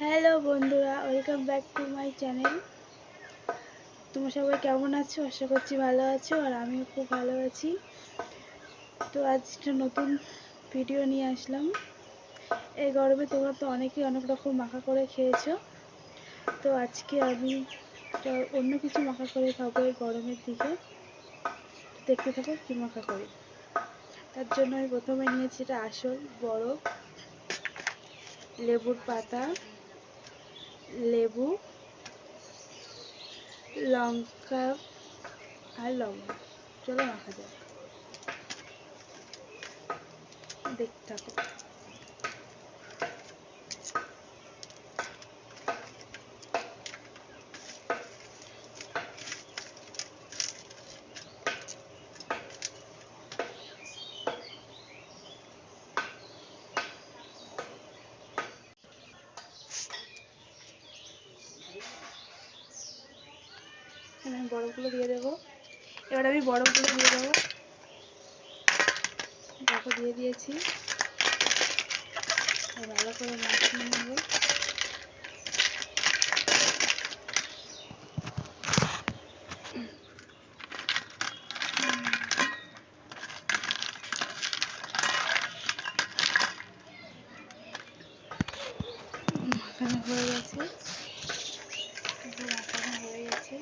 Hello বন্ধুরা, welcome back to my channel. তোমরা সবাই কেমন আছো? আশা করছি ভালো আছো, আর আমিও খুব ভালো আছি। তো আজ একটা নতুন ভিডিও নিয়ে আসলাম। এই গরমে তোমরা তো অনেকেই অনেক রকম মাখা করে খেয়েছো। তো আজকে আমি অন্য কিছু মাখা করে খাবো এই গরমের দিকে। দেখতে থাকো কী মাখা করি। তার জন্য আমি প্রথমে নিয়েছি এটা আসল বরফ, লেবুর পাতা, লেবু, লঙ্কা আর লবণ। চলো মাখা যাক, দেখতে থাকো। আমি বরফগুলো দিয়ে দেবো। এবার আমি বরফগুলো দিয়ে দেবো। দেখো দিয়ে দিয়েছি। ভালো করে মাখিয়ে নেব। মাখানো হয়ে গেছে, মাখানো হয়ে গেছে।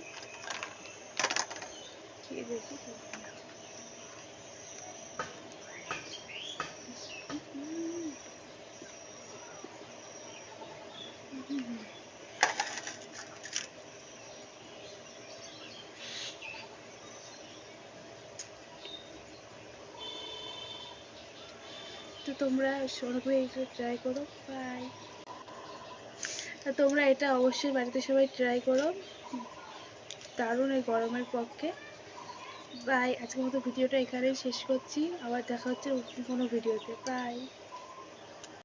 খেয়ে দেখি তো তোমরা সবাই এটা ট্রাই করো। বাই। তোমরা এটা অবশ্যই বাড়িতে সবাই ট্রাই করো, দারুণ এই গরমের পক্ষে। বাই। আজকের মতো ভিডিওটা এখানেই শেষ করছি, আবার দেখা হচ্ছে কোনো ভিডিওতে। বাই।